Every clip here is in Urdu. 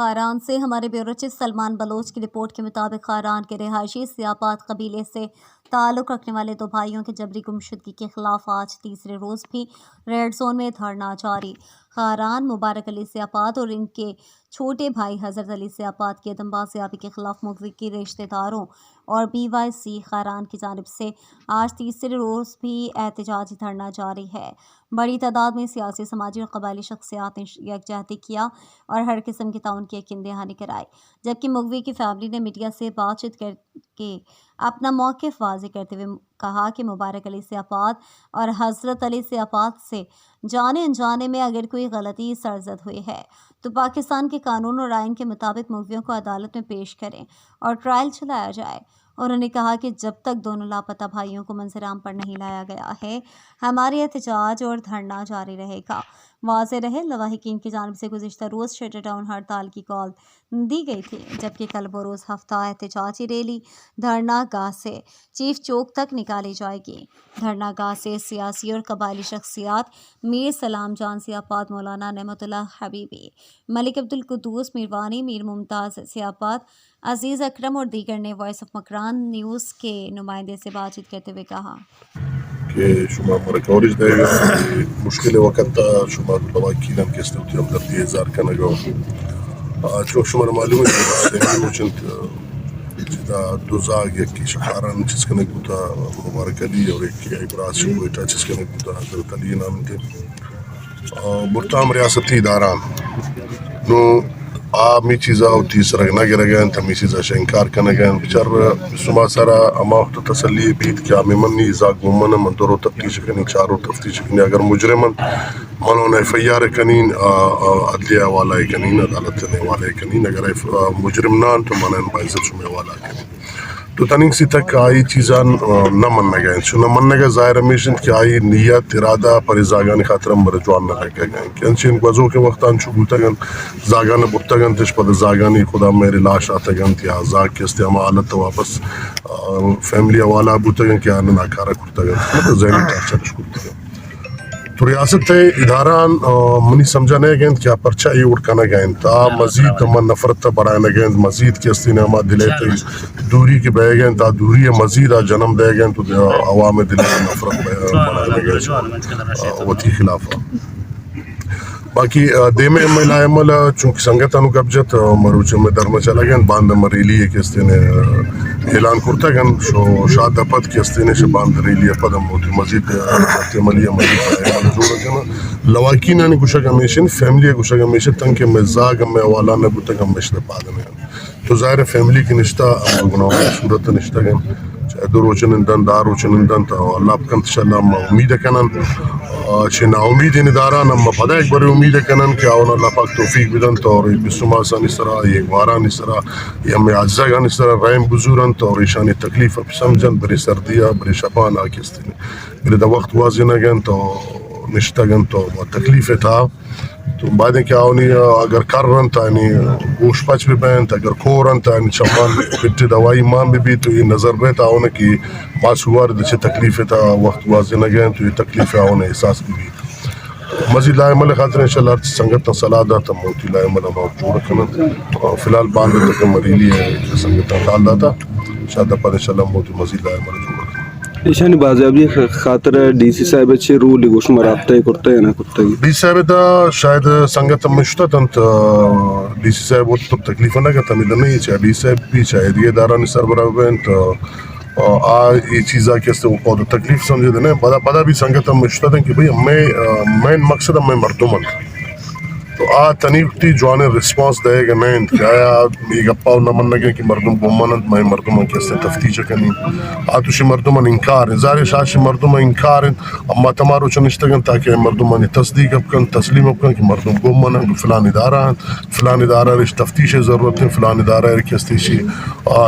خاران سے ہمارے بیورو چیف سلمان بلوچ کی رپورٹ کے مطابق خاران کے رہائشی سیاپات قبیلے سے تعلق رکھنے والے 2 بھائیوں کی جبری گمشدگی کے خلاف آج تیسرے روز بھی ریڈ زون میں دھرنا جاری۔ خاران مبارک علی سیاپات اور ان کے چھوٹے بھائی حضرت علی سیاپات کی عدم بازیابی کے خلاف ملکی رشتہ داروں اور BYC خاران کی جانب سے آج تیسرے روز بھی احتجاجی دھرنا جاری ہے۔ بڑی تعداد میں سیاسی، سماجی اور قبائلی شخصیات نے یکجہتی کیا اور ہر قسم کی تعاون کی یقین دہانی کرائی، جبکہ مغوی کی فیملی نے میڈیا سے بات چیت کر کے اپنا موقف واضح کرتے ہوئے کہا کہ مبارک علی سیاپات اور حضرت علی سیاپات سے جانے انجانے میں اگر کوئی غلطی سرزد ہوئی ہے تو پاکستان کے قانون اور آئین کے مطابق مغویوں کو عدالت میں پیش کریں اور ٹرائل چلایا جائے۔ انہوں نے کہا کہ جب تک دونوں لاپتہ بھائیوں کو منظر عام پر نہیں لایا گیا ہے ہماری احتجاج اور دھرنا جاری رہے گا۔ واضح رہے، لواحقین کی جانب سے گزشتہ روز شٹر ڈاؤن ہڑتال کی کال دی گئی تھی، جبکہ کل بروز ہفتہ احتجاجی ریلی دھرنا گاہ سے چیف چوک تک نکالی جائے گی۔ دھرنا گاہ سے سیاسی اور قبائلی شخصیات میر سلام جان سیاپات، مولانا نعمت اللہ حبیبی، ملک عبدالقدوس میروانی، میر ممتاز سیاپات، عزیز اکرم اور دیگر نے وائس آف مکران نیوز کے نمائندے سے بات چیت کرتے ہوئے کہا کہ شما مرکوریج دے مشکل وقت شما لواحقین کے استوتی ہمدردی اظہار کرنے گا چون شما معلوم ہے دو زاگ یکی شخاران چیز کرنے گوتا مبارک علی اور ایک عبراز شکویٹا چیز کرنے گوتا حضرت علی نام تھے برتام ریاستی اداران نو می چیزا ہوتی سرگنا گرہ گئے تا می چیزا شنکار کرنے گئے بچار سما سارا اما وقت تسلی بیت کیا میمنی ازاق مومن من دورو تفتیش کنی چارو تفتیش کنی اگر مجرمن منون FIR کنین عدلیہ والا کنین عدالت نے والا کنین اگر مجرم نان تو منن باعزت شمی والا کنین تو تنین سی تک آئی چیزان نہ مننے گئے سو نہ مننے گئے ظاہر ہمیشن کہ آئی نیت ارادہ پر زاگان خاطرم برجوان نہ لگے گئے کہ انچین گوزوں کے وقتان چوبوتا گن زاگان بوتا گن تش پد زاگانی خدا میرے لاش آتا گن تیا زاگ کے استعمالت واپس فیملی والا بوتا گن کہ آنا ناکارا کرتا گن ذہنی ٹارچرش کرتا گن تو ریاست اداران منی سمجھانے گئے کیا پرچہ ای اڑکانا گئے تا مزید من نفرت بڑھانے گئے مزید کی استی نعمہ دلے تے دوری کے بہ گئے تا دوری مزید جنم دے گئے تو عوام دلے نفرت بڑھانے گئے وتی خلاف باقی دیمے ملا عمل چونکہ سنگتانو قبجت مروچ میں درم چلا گئے باند مریلی ہے کہ استے نے اعلان کرتا گن شو شاد پد کی استے نے باند ریلی پدم ہوتی مزید عملیہ مزید جوڑا گنا لواحقین نے گوشا گمیشن فیملی گوشا گمیشن تنکہ مزاگ میں والا نے بوتا گمیشن پادنے تو ظاہر فیملی کی نشتہ گناہ صورت نشتہ گن چاہے دو روچنندن دا روچنندن تا اللہ پکن تشاللہ ہم امید کنن چھ نا امید ان اداران ہم پدا ایک بڑی امید کنن کہ آونا اللہ پاک توفیق بدن تو اور بسما سا نسرا ایک وارا نسرا یہ ہمیں عجزہ گا نسرا رحم بزورن تو اور ایشانی تکلیف اب سمجھن بری سردیا بری شپان آکستی میرے دا وقت واضح نہ گن تو نشتہ گن تو تکلیف تھا تو بعدیں کیا ہونی اگر کر رن تا یعنی گوش پچ بھی بین تا اگر کھو رن تا یعنی چمان پھٹی دوائی مان بھی تو یہ نظر بیتا ہونے کی باس ہوا رہا دچے تکلیف تا وقت واضح نہ گئے تو یہ تکلیف ہونے احساس بھی مزید لائے عمل خاطر انشاءاللہ سنگت صلاح داتا موتی لائے عمل ہم جوڑ کرنا فی الحال باندھ تک مریلی ہے سنگت ڈال داتا شاید پر انشاءاللہ موتی مزید لائے عمل جوڑ کرنا ایشانی بازیابی خاطر ڈی سی صاحب اچھے رول گوش مرابطہ کرتا ہے نا کرتا ہے ڈی سی صاحب دا شاید سنگت مشتا تنت ڈی سی صاحب وہ تو تکلیف نہ کرتا میدن نہیں چاہے ڈی سی صاحب بھی چاہے یہ ادارہ نصر برابر ہیں تو یہ چیزا کیسے وہ بہت تکلیف سمجھے دینے پدا بھی سنگت مشتا تھا کہ بھئی میں مقصد میں مردمن تو تنیفتی جوانے رسپانس دے گا میں انتقایا یہ گپاو نہ من لگے کہ مردم گمانند میں مردمان کیسے تفتیش کنی آتوشی مردمان انکار ہیں ظاہر شاشی مردمان انکار ہیں اما تمارو چنشتگن تاکہ مردمان تصدیق اپکن تسلیم اپکن کہ مردم گمانند فلان ادارہ ہیں فلان ادارہ رش تفتیش ضرورت ہیں فلان ادارہ رکستیشی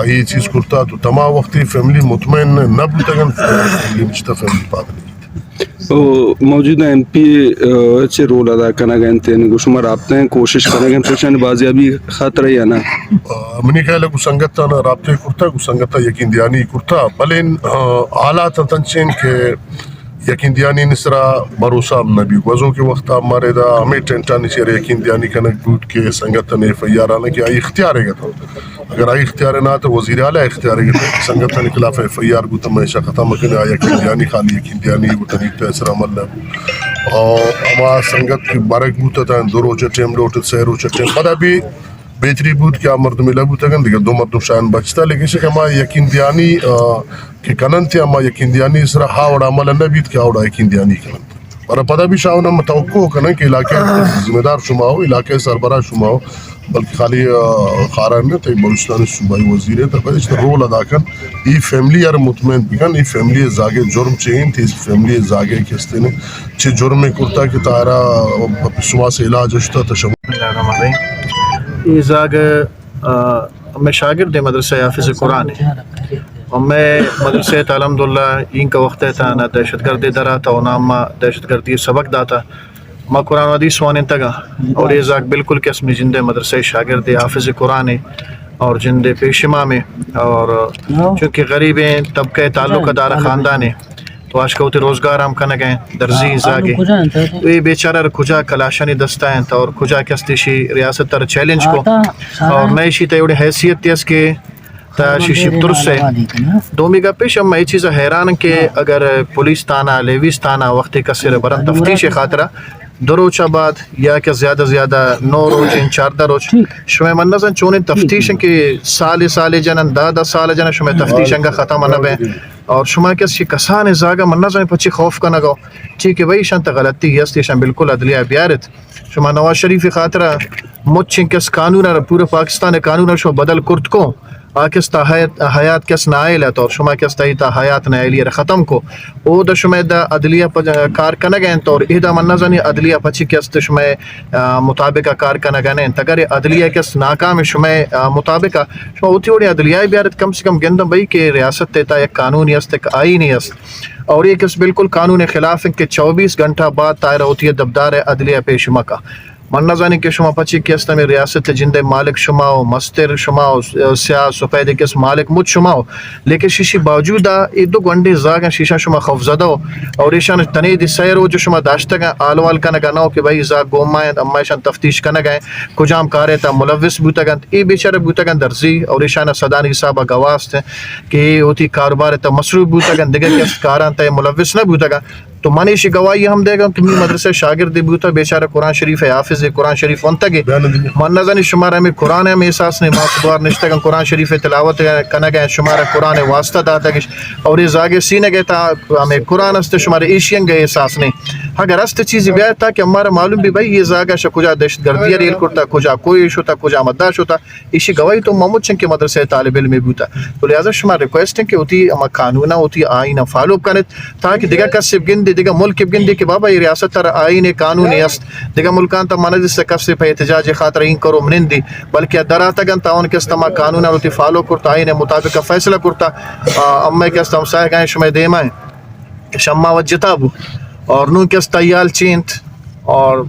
یہ چیز کرتا تو تمام وقتی فیملی مطمئن نہ بلتگن فیملی نشتا فیملی پادنی موجودہ ایم پی اچھے رول ادا کرنا گئے تھے گوش مرابطہ ہیں کوشش کرنا گئے پیشانی بازیابی خاطر ہے یا نا منی خیال ہے گسنگتا نا رابطے کرتا گسنگتا یقین دیانی کرتا بلین حالات تنچین کہ یقین دیانی نسرا بھروسہ ہم نبی وزوں کے وقت ہمارے دا ہمیں ٹینٹا نچیر یقین دیانی کنک بود کے سنگتن FIR آنا کہ آئی اختیار ہے گا تھا اگر آئی اختیار نہ تو وزیر اعلیٰ اختیار ہے گا تھا سنگتن خلاف FIR کو تم ایسا ختم کرنے آیا یقین دیانی خالی یقین دیانی وہ تنیک تیسر عمل لگو اور ہما سنگت کی بارک بوتا تھا دو روچہ ٹیم لوٹت سہ روچہ ٹیم پتہ بھی بہتری بود کیا مرد ملا بوتا گن دیکھا دو مردم شاین بچتا لیکن سے کہ ہما یقین دیانی کہ کنن تھی ہما یقین دیانی اس طرح ہاوڑا عمل نبید کیا ہوڑا یقین دیانی کنن اور پتہ بھی شاہونا متوقع کنن کہ علاقے ذمہ دار شما ہو علاقے سربراہ شما ہو بلکہ خالی خاران نے تو بلوچستان صوبائی وزیر ہے تو اس رول ادا کن ای فیملی یار مطمئن بکن ای فیملی زاگے جرم چین تھی فیملی زاگے کستے نے چھ جرم کرتا کہ تارا شما سے علاج اشتا تشمل یہ زاگ میں شاگرد مدرسہ حافظ قرآن ہے اور میں مدرسہ الحمدللہ ان کا وقت تھا نہ دہشت گردی درا تھا اور نہ دہشت گردی سبق داتا میں قرآن حدیث وان تگا اور یہ زاگ بالکل قسم جند مدرسہ شاگرد حافظ قرآن ہے اور جند پیشما میں اور چونکہ غریب ہیں طبقہ تعلق دار خاندان ہے تو آج کا ہوتے روزگار ہم کھانا گئے درزی زاگے یہ بیچارہ کھجا کلاشانی دستا ہیں اور کھجا کستی شی ریاست تر چیلنج کو اور میں شی تیوڑی حیثیت تیس کے تا شیشی ترس ہے دومی کا پیش ہم یہ چیز حیران کہ اگر پولیس تانا لیویس تانا وقتی کسر برن تفتیش خاطرہ دو روچہ بعد یا کہ زیادہ 9 روچ 14 روچ شمع منظن چونیں تفتیشن کہ سال جنن 10 سال جنن شمع تفتیشن کا ختم نبے اور شما کسی کسان زاگا منظم پچی خوف کا نگو ٹھیک ہے وہی شانت غلطی ہے شان بالکل عدلیہ بیارت شما نواز شریف خاطرہ مچ کس قانون پورے پاکستان قانون شو بدل کرت کو آکس تا حیات کس نائل ہے تو شما کس تا حیات نائلی ختم کو او دا شما دا عدلیہ کار کنگین تو ایدہ منظنی عدلیہ پچی کس تا شما مطابقہ کار کنگین تگر عدلیہ کس ناکام شما مطابقہ شما ہوتی ہوڑی عدلیہ بیارت کم سے کم گندم بھئی کہ ریاست تیتا ایک قانونی است ایک آئینی است اور یہ کس بالکل قانون خلاف ہے کہ 24 گھنٹہ بعد تائرہ ہوتی ہے دبدار عدلیہ پیشما کا من نزانی کہ شما پچی کیستا میں ریاست جند مالک شما ہو مستر شما ہو سیاہ سفید کس مالک مجھ شما ہو لیکن شیشی باوجود یہ 2 گھنٹے زاگا شیشہ شما خوف زدہ ہو اور ایشان تنی دی سیر ہو جو شما داشتا گا آلوال کا نگا نو کہ بھائی زاگ گومائیں اما ایشان تفتیش کا نگائیں کجام کارے تا ملوث بوتا گا ای بیچارہ بوتا گا درزی اور ایشان صدانی صاحبہ گواست ہیں کہ ہوتی کاروبار تا مصروف بوتا گا دیگر کس کاران تا ملوث نہ بوتا گا تو منیشی گواہی ہم دے گا کہ می مدرسہ شاگرد بوتا بیچارہ قرآن شریف ہے حافظ قرآن شریف انتگے من نظانی شمارہ میں قرآن ہے میں احساس نے ماسدوار نشتگا قرآن شریف تلاوت کنگا شمارہ قرآن واسطہ داتا گش اور یہ زاگے سینے گئے تا ہمیں قرآن است شمارہ ایشین گئے احساس نہیں اگر است چیزی بیائے تا کہ ہمارا معلوم بھی بھائی یہ زاگا شا کجا دہشت گردی ریل کرتا کجا کوئی شوتا کجا مداش ہوتا اسی گواہی تو محمود چنکے مدرسہ طالب علم بوتا تو لہذا شمار ریکویسٹ ہے کہ ہوتی ہما قانونہ ہوتی آئینہ فالو کنت تاکہ دیگا کسب گندی دیگا ملک گندی کہ بابا یہ ریاست تر آئین قانون است دیگا ملکان تا منظر سے کف سے پہ احتجاج خاطر این کرو منندی بلکہ دراتا گن تاون کستما قانون ہوتی فالو کرتا آئین مطابق فیصلہ کرتا اما کستم ساہ گئے شمع دیمائیں شما و جتابو اور نون کس تیال چینت اور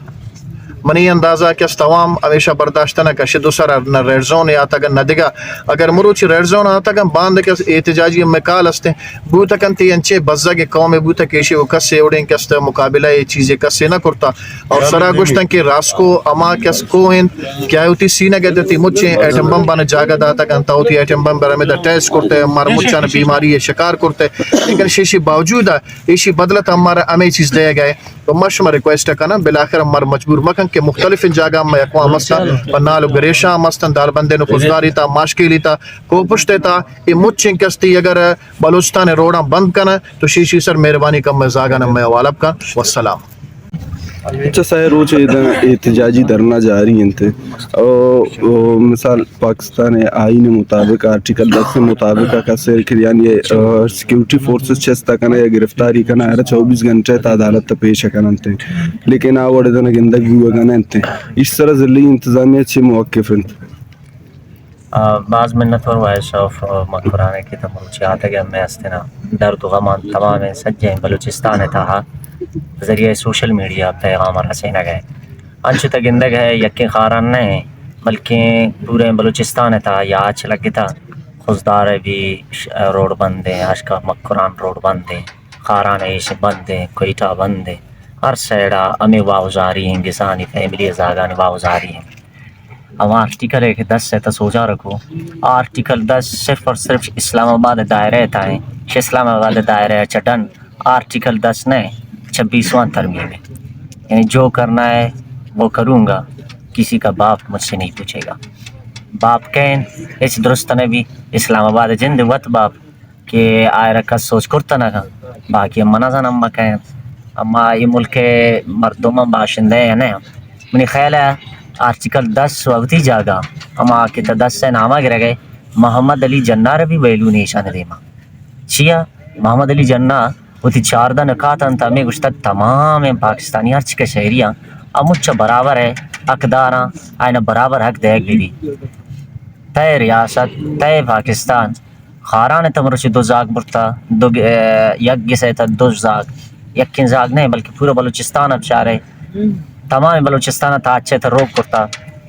منی اندازہ کس توام ہمیشہ برداشتہ نہ کشی دوسرا نہ ریڈ زون آتا گا نہ دیگا اگر مروچی ریڈ زون آتا گا باندھ کس احتجاجی مکال استے بوتا کنتی انچے بزا کے قوم بوتا کیشی وہ کس سے اوڑیں کس مقابلہ یہ چیزیں کس سے نہ کرتا اور سرا گوشتن کی راسکو اما کس کوہن کیا ہوتی سینہ گئے دیتی مجھے ایٹم بم بانا جاگا داتا گا انتا ہوتی ایٹم بم برمی دا ٹیسٹ کرتے ہمارا مجھانا بیماری شکار کرتے لیکن شیشی باوجود ہے ایشی بدلت ہمارا امی چیز دے گئے تو مشمہ ریکویسٹ کرنا بلاخر ہمارا مجبور مکن کہ مختلف جاگہ میں اقوام مستا پنالو گریشا مستن دار بندے نو خزداری تا ماشکیلی تا کو پشتے تا یہ مچیں کستی اگر بلوچستان روڑا بند کرنا تو شیشی سر مہربانی کم میں زاگہ نمی والب کا والسلام اچھا سائے روچ احتجاجی دھرنا جاری ہیں تھے مثال پاکستان آئین مطابق آرٹیکل 10 کے مطابق کا سیر کریان یہ سیکیورٹی فورسز چستا کنا یا گرفتاری کنا ہے 24 گھنٹے تا عدالت تا پیش کرنا تھے لیکن آوڑے دن گندگ بھی ہوگا تھے اس طرح ذلی انتظامیہ چھے موقف ہیں بعض منت اور وائس آف مقبرانے کی تمروچی آتا گیا میں استنا درد و غمان تمام سجیں بلوچستان تھا ذریعہ سوشل میڈیا پیغام رسینہ گئے انچ تا گندگ ہے یقین خاران نہیں بلکہ پورے بلوچستان تھا یا آج لگی تھا خزدار بھی روڈ بند ہیں آج کا مقران روڈ بند ہیں خاران ایش بند ہیں کوئٹہ بند ہیں ہر سیڈا ہمیں واؤزاری ہیں گسانی فیملی زاگانی واؤزاری ہیں. اب آرٹیکل 10 سے تو سوچا رکھو آرٹیکل 10 صرف اور صرف اسلام آباد دائرے تھا ہے اسلام آباد دائرے چٹن آرٹیکل 10 نے 26واں ترمیم ہے یعنی جو کرنا ہے وہ کروں گا کسی کا باپ مجھ سے نہیں پوچھے گا. باپ کہیں اس درست نے بھی اسلام آباد جند وط باپ کہ آئے رکھا سوچ کرتا نہ کھا باقی اما نہ اما کہیں اما یہ ملک مردم باشندے ہیں نا منی خیال ہے آرٹیکل 10 وقتی جاگا اما کے 10 سے نامہ گرہ گئے محمد علی جناح ربی ویلو نیشان دیما چیا محمد علی جناح وتی 14 نکات انتا میں گشتہ تمام پاکستانی ہر چکے شہریاں امچہ برابر ہے حقداراں آئینہ برابر حق دیکھ بھی دی تے ریاست تے پاکستان خاران تمرچ دو زاگ برتا دو یک گسے تا دو زاگ یکین زاگ نہیں بلکہ پورا بلوچستان اب چاہ رہے تمام بلوچستان تا اچھے تا روک کرتا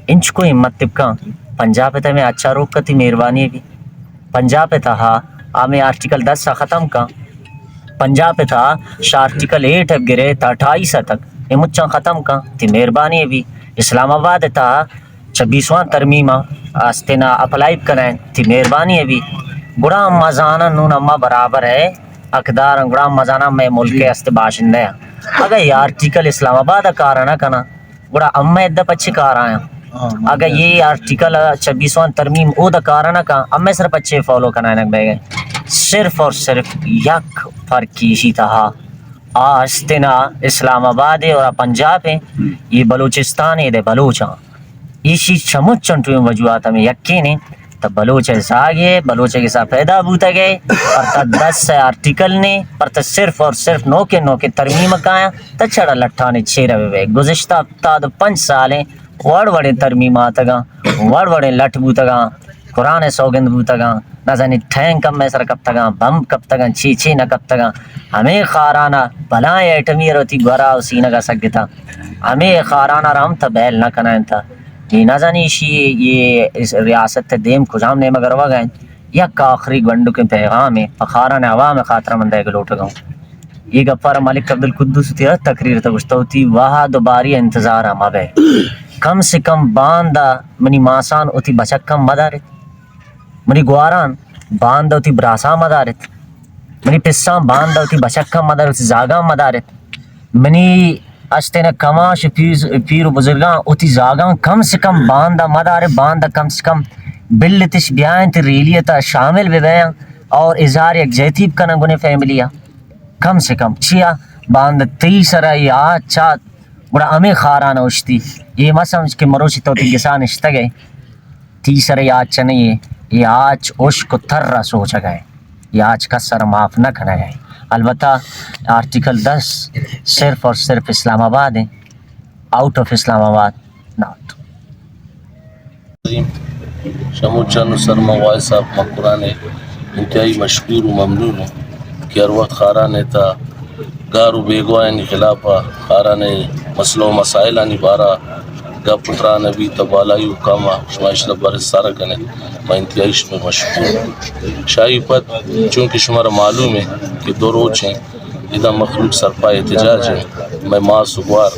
انچ کو ہمت تبکا پنجاب تا میں اچھا روک کرتی مہربانی بھی پنجاب تا ہاں آمیں آرٹیکل 10 سا ختم کا پنجاب تا شاہ آرٹیکل 8 اب گرے تا 28 تک یہ مچھاں ختم کا تی مہربانی بھی اسلام آباد تا 26واں ترمیمہ آستینا اپلائی کریں تی مہربانی بھی گڑا مزانہ نون اما برابر ہے اقدار گڑا مزانہ میں ملک است باشندہ ہیں اگر یہ آرٹیکل اسلام آباد کارا نہ کنا گڑا اما ادھا پچھے کارا ہیں اگر یہ آرٹیکل 26واں ترمیم او دا کارا نہ کنا اما صرف پچھے فالو کنا ہے بے گئے صرف اور صرف یک فرق کیشی تھا آستینا اسلام آباد اور پنجاب ہیں یہ بلوچستان ہے دے بلوچاں اسی چمچ چنٹویں وجوہات ہمیں یقین ہے تو بلوچ زاگے بلوچ کے ساتھ پیدا بوتا گئے پر تا 10 آرٹیکل نے پر تا صرف اور صرف نو کے ترمیم کایا تا چھڑا لٹھانے چھیرہ ہوئے گزشتہ تا 5 سالیں وڑے ترمیمات گا وڑے لٹ بوتا گا قرآن سوگند بوتا گا نہ زنی ٹھینگ کم میں سر کب تگا بم کب تگا چھی نہ کب تگا ہمیں خارانہ بلائیں ایٹمی روتی گورا اسی نگا سکتا ہمیں خارانہ رام تا بیل نہ کنائن تھا یہ نہ زنی یہ اس ریاست تے دیم کھجام نے مگر وگائیں یک آخری گنڈو کے پیغام ہے خارانہ عوام خاطرہ مندہ گلوٹ گاؤں یہ گفار ملک عبدالقدس تیرہ تقریر تا گشتا ہوتی وہاں دوباری انتظار ہم اب ہے کم سے کم باندہ منی ماسان ہوتی بچک کم مدارت منی گواران باندہ ہوتی براسا مدارت منی پسان باندہ ہوتی بچک کم مدارت زاگاں مدارت منی اشتینا کماش پیر و بزرگاں ہوتی زاگاں کم سے کم باندہ مدارت باندہ کم سے کم بلتش بیائن تی ریلیتا شامل بھی بیاں اور اظہار یک جیتیب کنا گنے فیملیا کم سے کم چیا باندہ 30 رہی آج چاہت بڑا ہمیں خارانہ اشتی یہ ماں سمجھ کے مروشی توتی گسان اشتا گئے 30 رہی آج چنئے یہ آج عشق کو تر رہا سوچا گئے یہ آج کا سر معاف نہ کھنا گئے البتہ آرٹیکل 10 صرف اور صرف اسلام آباد ہے آؤٹ آف اسلام آباد ناٹ شموچان سرما وائے صاحب مقران انتہائی مشکور و ممنون ہوں کہ ہر وقت خاران تا گارو بیگوائن خلافہ خاران مسئلہ و مسائل آنی بارا گا پتران ابھی تبالائی حکامہ شمائش لبار سارا کنے میں انتہائی میں مشکور شاہی پت چونکہ شمارا معلوم ہے کہ 2 روچ ہیں ادھا مخلوق سرپا احتجاج ہیں میں ماں سگوار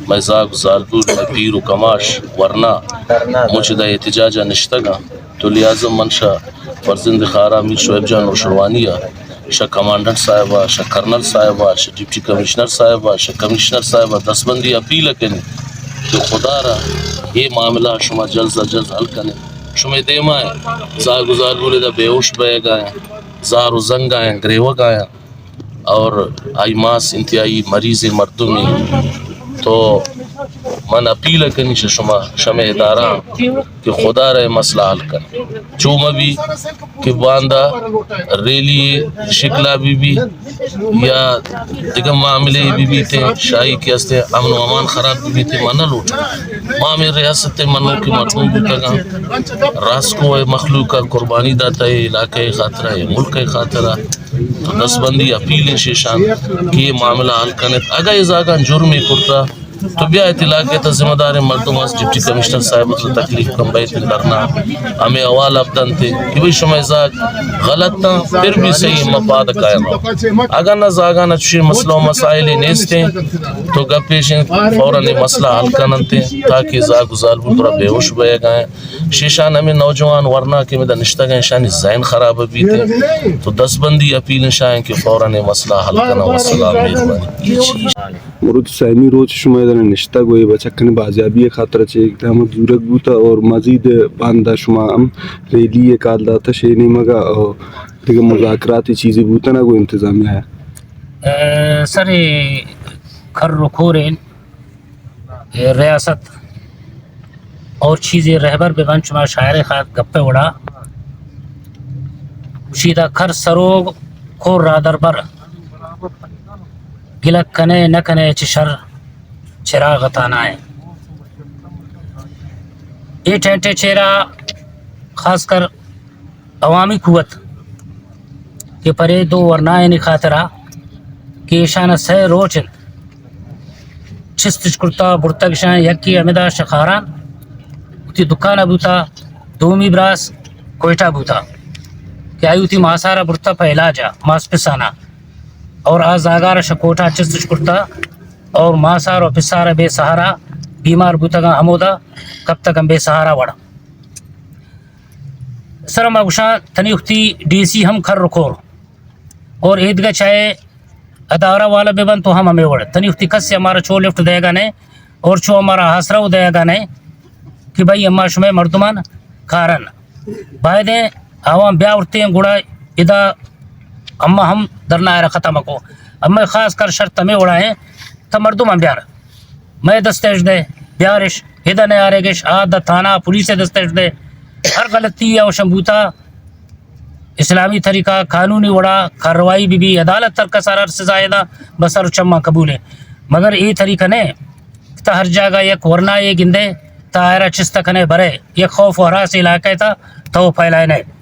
میں زاگ زالبور میں پیر و کماش ورنہ مجھے دا احتجاجہ نشتگا تو لہذا منشا فرزند خارا میر شعیب جان روشروانیہ شاہ کمانڈنٹ صاحبہ شاہ کرنل صاحبہ شاہ ڈپٹی کمشنر صاحبہ شاہ کمشنر صاحبہ دستبندی اپیل کنی کہ خدا را یہ معاملہ شما جلد از جلد حل کنے شما دیما ہے زاگ و زالبور دا بیوش بے گائیں زار و زنگ آئیں گریوگ آئیں اور آئی ماس انتہائی مریض مردمی تو من اپیل کنی شما شمع ادارہ کہ خدا رہے مسئلہ حل کر چوما بھی کہ باندہ ریلی شکلہ بھی یا دیگر معاملے بھی تھے شاہی کے ہستے امن و امان خراب بھی تھے منہ لوٹ ماں میں ریاست منوں کی مرحوم بھی تگا راس کو مخلوق کا قربانی داتا ہے علاقہ خاطرہ ہے ملک خاطرہ تو دستبندی اپیل شیشان کہ یہ معاملہ حل کرنے اگر یہ زاگان جرمی کرتا تو بیایت علاقے تا ذمہ دار مردم اس ڈپٹی کمشنر صاحب تو تکلیف کم بیت درنا ہمیں احوال ابدن تھے کہ بھئی شما ازاگ غلط تا پھر بھی صحیح مفاد قائم رہو اگر نہ زاگا نہ چوشی مسئلہ و مسائل نیستے تو گپ پیشیں فوراً مسئلہ حل کننتے تاکہ زاگ گزال بودرہ بے ہوش بے گئے شیشان ہمیں نوجوان ورنہ کہ میں دا نشتہ گئے شانی ذہن خراب بیتے تو 10 بندی اپیل شاہیں کہ فوراً مسئلہ حل کنا والسلام مہربانی یہ چیز مرود سائمی روز شما دن نشتہ گوئے بچکن بازیابی خاطر چے اقدامات زورک بوتا اور مزید باندہ شما ہم ریلی کال داتا شیئنی مگا اور دیکھ مذاکراتی چیزیں بوتا نا کوئی انتظامی آیا سر کھر رکھورین ریاست اور چیزیں رہبر بے بن چما شاعر خواہد گپے وڑا شیدہ کھر سروگ کھور رادر بر گلک کنے نہ کنے چشر چراغ تانا ہے یہ ٹینٹے چہرہ خاص کر عوامی قوت کہ پرے دو ورنائے نی خاطرہ کہ شانہ سہ روچن چست کرتا برتگ شان یکی امیدہ شخاران تی دکانہ بوتا دومی براس کوئٹہ بوتا کہ آئیو تی ماسارہ برتا پہ علاجہ ماس پسانا اور آز آگارہ شکوٹا چست کرتا اور ماسار و پسارہ بے سہارا بیمار بوتا گا ہمودا کب تک ہم بے سہارا وڑا سر مگوشاں تنیختی ڈی سی ہم کھر رکھور اور عیدگاہ چاہے ادارہ والا بے بن تو ہمیں وڑ تنیختی کس سے ہمارا چو لفٹ دے گا نہیں اور چو ہمارا حسرہ دے گا نہیں کہ بھائی اما شمع مردمان کارن بائدیں عوام بیا اٹھتے ہیں گوڑا ادا اما ہم درنا ہے ختم کو اما خاص کر شرط میں اڑائیں تا مردم ہم بیار میں دستیش دے بیارش ادا نہیں آرے گش آدھا تھانہ پولیس دستیش دے ہر غلطی یا شمبوتا اسلامی طریقہ قانونی وڑا کارروائی بھی عدالت تر کا سارا سزائے بسر چما قبول ہے مگر یہ طریقہ نہیں تا ہر جگہ یک ورنہ یہ گندے تا آئرہ چست کنے برے یک خوف و حراس علاقہ تا تو پھیلائے نہیں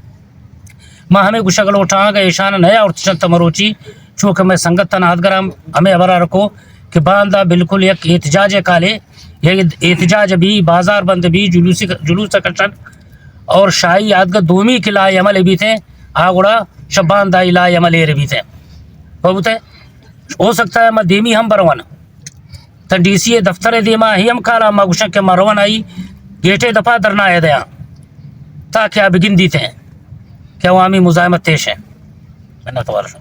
ماں ہمیں گشگل اٹھاں گا ایشان نیا اور چنت مروچی چونکہ میں سنگت تنہاد گرام ہمیں ابرا رکھو کہ باندھا بالکل یک احتجاج کالے یہ احتجاج بھی بازار بند بھی جلوس کشن اور شاہی یادگاہ دومی کی لا عمل بھی تھے آگوڑا شبان دائی لا عمل بھی تھے بہت ہے ہو سکتا ہے میں دیمی ہم بروان تا ڈی سی دفتر دیما ہی ہم کالا ما گوشن کے مروان آئی گیٹے دفعہ درنا ہے دیا تاکہ آپ بگن دیتے ہیں کہ عوامی مزاحمت تیش ہے میں نہ توارشوں